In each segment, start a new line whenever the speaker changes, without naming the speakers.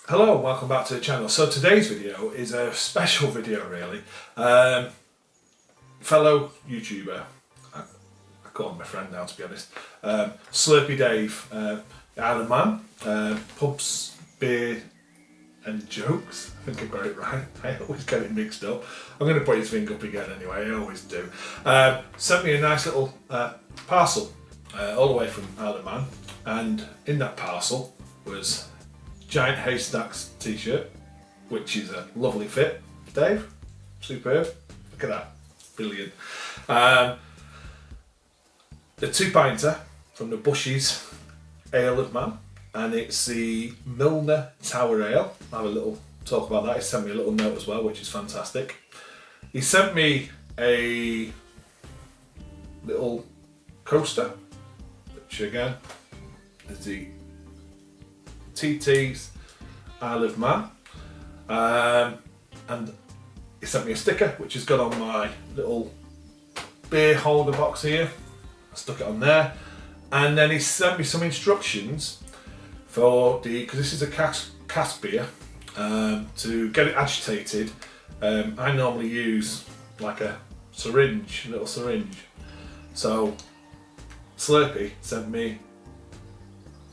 Hello and welcome back to the channel. So today's video is a special video really. Fellow YouTuber, I call him my friend now to be honest, Slurpy Dave, Island Man, pubs, beer and jokes, I think I got it right, I always get it mixed up. I'm going to put his thing up again anyway, I always do. Sent me a nice little parcel all the way from Island Man, and in that parcel was Giant Haystacks t-shirt, which is a lovely fit. Dave, superb. Look at that, brilliant. The 2-pinter from the Bushy's Ale of Man, and it's the Milner Tower Ale. I'll have a little talk about that. He sent me a little note as well, which is fantastic. He sent me a little coaster, which again is the TT's Isle of Man, and he sent me a sticker which has got on my little beer holder box here. I stuck it on there, and then he sent me some instructions for because this is a cask beer, to get it agitated. I normally use like a little syringe, so Slurpy sent me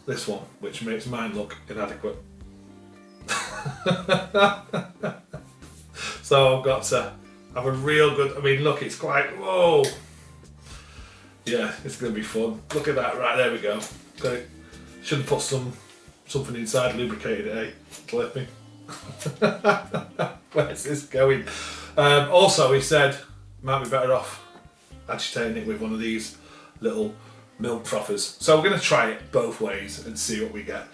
this one, which makes mine look inadequate. So I've got to have a real good, I mean look, it's quite, whoa. Yeah, it's going to be fun. Look at that, right, there we go. Got it. Should have put something inside, lubricated it, eh? Slurpy. Where's this going? Also, he said, might be better off agitating it with one of these little milk frothers. So we're going to try it both ways and see what we get.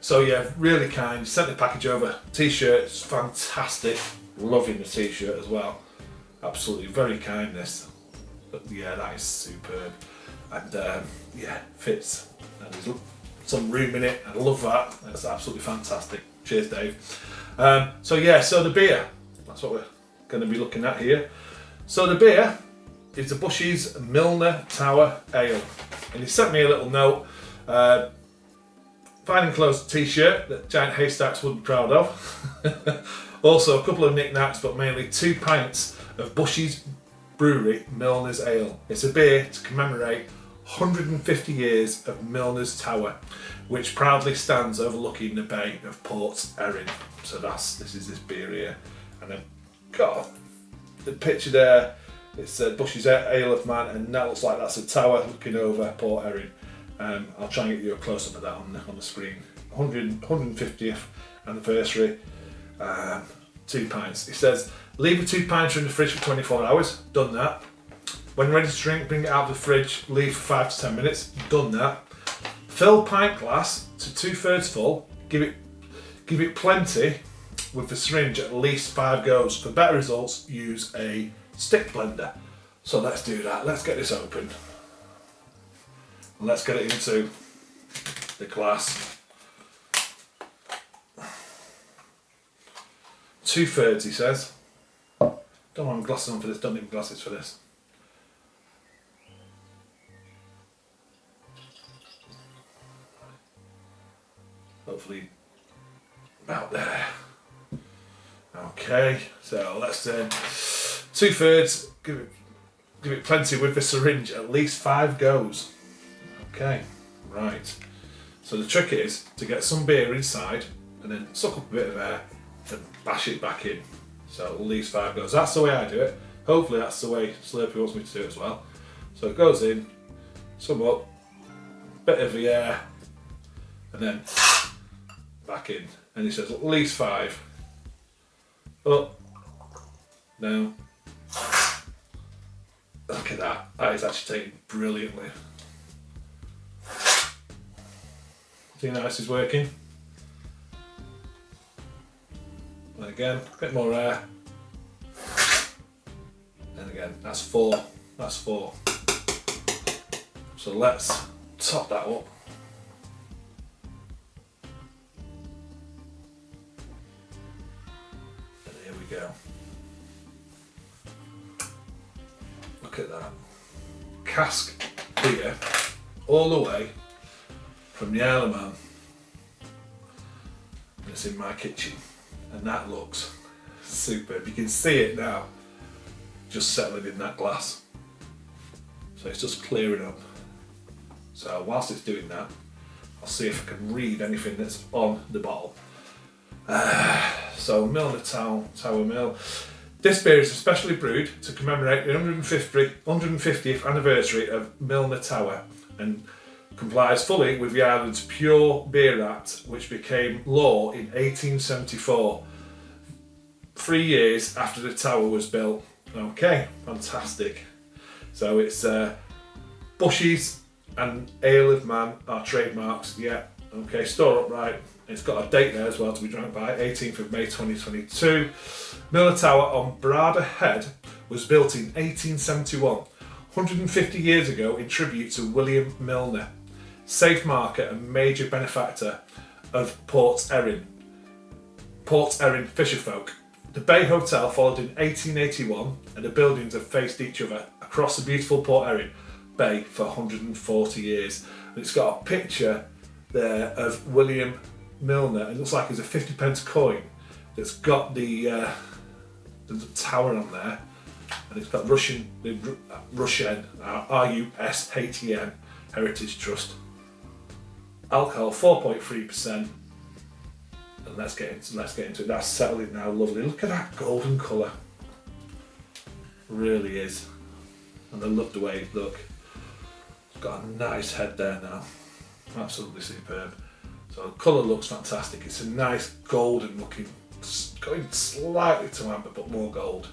So yeah, really kind. Sent the package over. T-shirt, it's fantastic. Loving the t-shirt as well. Absolutely, very kind this. But yeah, that is superb. And yeah, fits. And there's some room in it. I love that. That's absolutely fantastic. Cheers, Dave. So yeah, so the beer. That's what we're going to be looking at here. So the beer is the Bushy's Milner Tower Ale, and he sent me a little note. Fine enclosed t-shirt that Giant Haystacks would be proud of. Also a couple of knickknacks, but mainly 2 pints of Bushy's Brewery Milner's Ale. It's a beer to commemorate 150 years of Milner's Tower, which proudly stands overlooking the Bay of Port Erin. So this is this beer here, and I've got the picture there. It's Bushy's Ale of Man, and that looks like that's a tower looking over Port Erin. I'll try and get you a close-up of that on the screen. 150th anniversary, 2 pints. It says, leave a 2-pinter in the fridge for 24 hours. Done that. When ready to drink, bring it out of the fridge, leave for 5 to 10 minutes. Done that. Fill pint glass to 2/3 full. Give it plenty with the syringe, at least 5 goes. For better results, use a stick blender. So let's do that. Let's get this open. And let's get it into the glass. 2/3, he says. Don't want glasses on for this, don't need glasses for this. Hopefully about there. Okay, so let's 2/3, give it plenty with the syringe, at least 5 goes. Okay, right. So the trick is to get some beer inside and then suck up a bit of air and bash it back in. So at least 5 goes. That's the way I do it. Hopefully that's the way Slurpy wants me to do it as well. So it goes in, some up, bit of the air, and then back in. And he says at least 5. Up, down. Look at that. That is agitating brilliantly. See how this is working? And again, a bit more air. And again, that's 4. That's 4. So let's top that up. And here we go. Look at that. Cask beer all the way from the Isle of Man. that's in my kitchen, and that looks superb. You can see it now, just settling in that glass. So it's just clearing up. So whilst it's doing that, I'll see if I can read anything that's on the bottle. So Milner Tower Mill. This beer is especially brewed to commemorate the 150th anniversary of Milner Tower and complies fully with the island's Pure Beer Act, which became law in 1874, 3 years after the tower was built. Okay, fantastic. So it's Bushy's and Ale of Man are trademarks, yeah. Okay, store upright. It's got a date there as well to be drank by, 18th of May 2022. Milner Tower on Brada Head was built in 1871, 150 years ago, in tribute to William Milner, safe market and major benefactor of Port's Erin fisherfolk. The Bay Hotel followed in 1881, and the buildings have faced each other across the beautiful Port Erin Bay for 140 years. And it's got a picture there of William Milner. It looks like it's a 50p coin that's got the tower on there, and it's got Russian RUSHEN Heritage Trust. Alcohol 4.3%, and let's get into it. That's settling now, lovely. Look at that golden colour, really is, and I love the way it looks. It's got a nice head there now, absolutely superb. So the colour looks fantastic. It's a nice golden looking, going slightly to amber but more gold.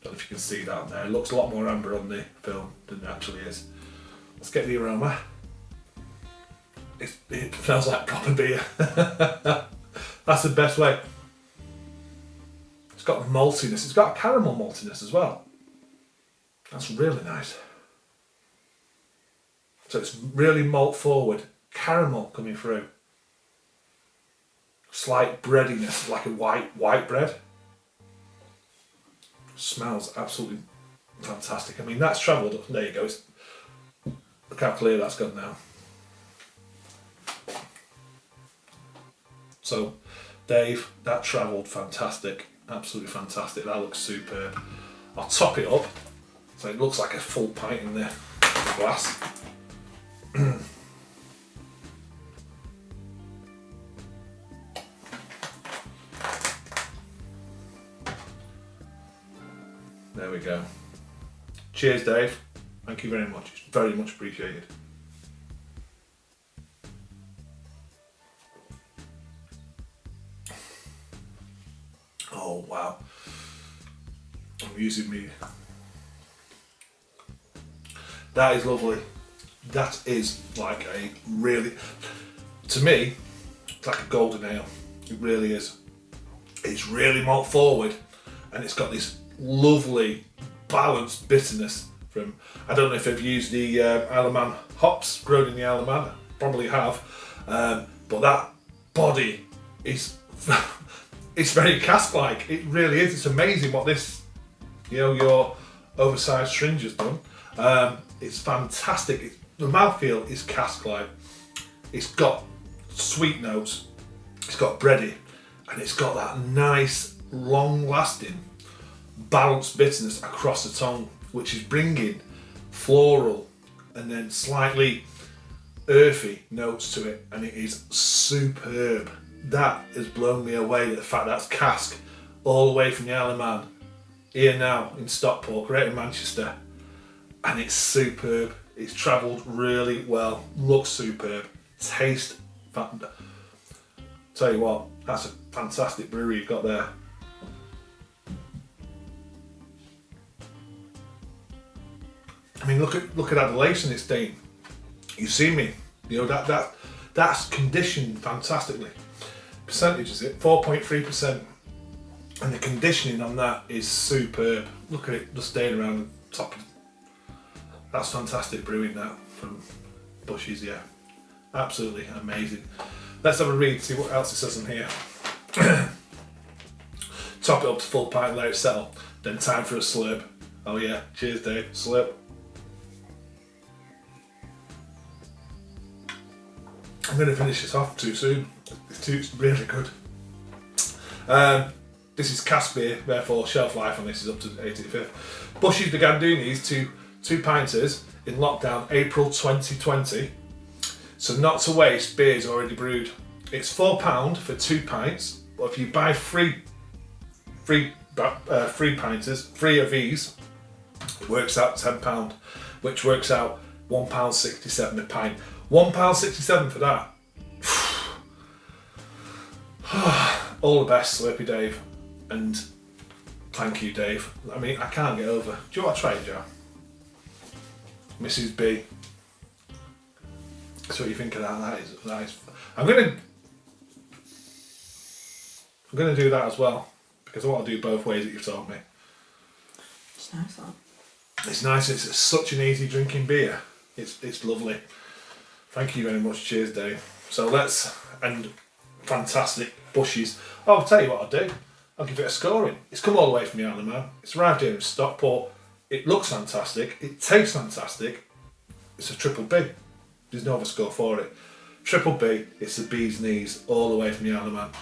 Don't know if you can see that on there. It looks a lot more amber on the film than it actually is. Let's get the aroma. It smells like proper beer. That's the best way. It's got maltiness. It's got a caramel maltiness as well. That's really nice. So it's really malt forward. Caramel coming through. Slight breadiness, like a white bread. Smells absolutely fantastic. I mean, that's travelled up. There you go. Look how clear that's gone now. So, Dave, that travelled fantastic. Absolutely fantastic. That looks superb. I'll top it up so it looks like a full pint in the glass. There we go. Cheers, Dave. Thank you very much. It's very much appreciated. Oh, wow. I'm using me. That is lovely. That is like a really, to me, it's like a golden ale. It really is. It's really malt forward, and it's got this lovely balanced bitterness from, I don't know if they've used the Isle of Man hops grown in the Isle of Man, probably have, but that body is it's very cask-like. It really is. It's amazing what this, your oversized syringe has done. It's fantastic. The mouthfeel is cask-like. It's got sweet notes, it's got bready, and it's got that nice long-lasting balanced bitterness across the tongue, which is bringing floral and then slightly earthy notes to it, and it is superb. That has blown me away, the fact that's cask all the way from the Isle of Man here now in Stockport, Greater Manchester, and it's superb. It's travelled really well, looks superb, taste fantastic. Tell you what, that's a fantastic brewery you've got there. I mean, look at that lace in its Dane. You see me, that's conditioned fantastically. Percentage is it 4.3%, and the conditioning on that is superb. Look at it just staying around the top. That's fantastic brewing, that from Bushy's, yeah, absolutely amazing. Let's have a read, see what else it says in here. Top it up to full pint, let it settle, then time for a slurp. Oh yeah, cheers Dave, slurp. I'm going to finish this off too soon. It's really good. This is cask beer, therefore shelf life on this is up to 85th. Bushy's began doing these two pinters in lockdown April 2020. So not to waste beers already brewed. It's £4 for 2 pints, but if you buy three pinters, 3 of these, it works out £10, which works out £1.67 a pint. £1.67 for that. All the best, Slurpy Dave, and thank you, Dave. I mean, I can't get over. Do you want to try it, Joe? Mrs. B. So what you think of that? That is. I'm gonna do that as well because I want to do both ways that you've told me.
It's nice, that.
It's nice. It's such an easy drinking beer. It's lovely. Thank you very much. Cheers, Dave. So and fantastic Bushies. Oh, I'll tell you what I'll do. I'll give it a scoring. It's come all the way from the Isle of Man. It's arrived here in Stockport. It looks fantastic. It tastes fantastic. It's a triple B. There's no other score for it. Triple B. It's the bee's knees all the way from the Isle of Man. I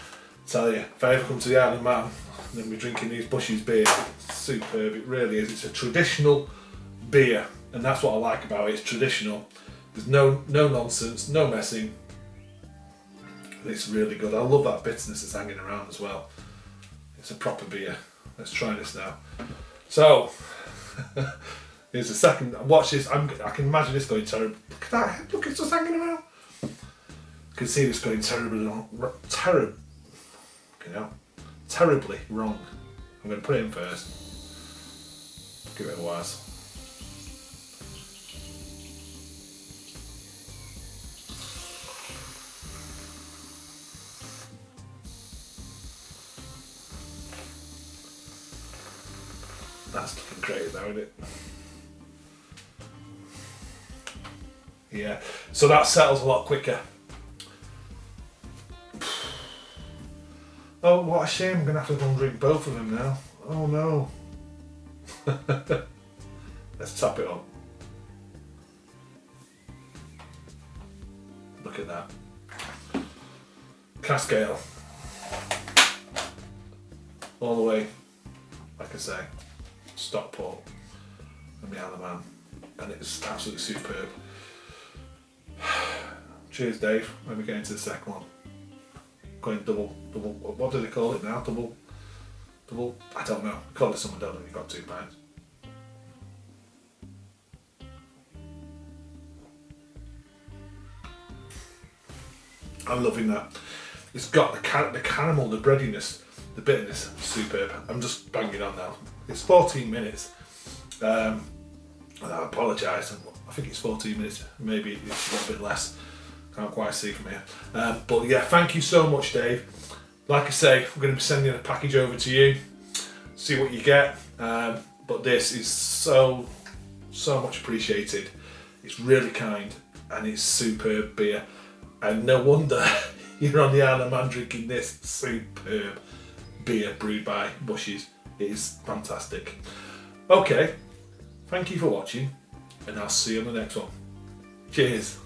tell you, if I ever come to the Isle of Man, then we're drinking these Bushies beer. It's superb. It really is. It's a traditional beer, and that's what I like about it. It's traditional. There's no nonsense, no messing. It's really good. I love that bitterness that's hanging around as well. It's a proper beer. Let's try this now. So, here's the second. Watch this. I can imagine this going terrible. Look at that. Look, it's just hanging around. I can see this going terribly wrong. Terribly wrong. I'm going to put it in first. Give it a whiz. That's looking great though, isn't it? Yeah, so that settles a lot quicker. Oh, what a shame, I'm going to have to go and drink both of them now. Oh no. Let's top it up. Look at that. Cask ale. All the way, like I say, Stockport and the Isle of Man, and it's absolutely superb. Cheers, Dave. When we get into the second one, going double. What do they call it now? Double. I don't know. Call it something. Don't know. You've got 2 pints. I'm loving that. It's got the caramel, the breadiness, the bitterness. Superb. I'm just banging on now. It's 14 minutes. I apologise. I think it's 14 minutes. Maybe it's a little bit less. Can't quite see from here. But yeah, thank you so much, Dave. Like I say, I'm going to be sending a package over to you. See what you get. But this is so much appreciated. It's really kind and it's superb beer. And no wonder you're on the Isle of Man drinking this superb beer brewed by Bushies. It is fantastic. Okay, thank you for watching and I'll see you on the next one. Cheers.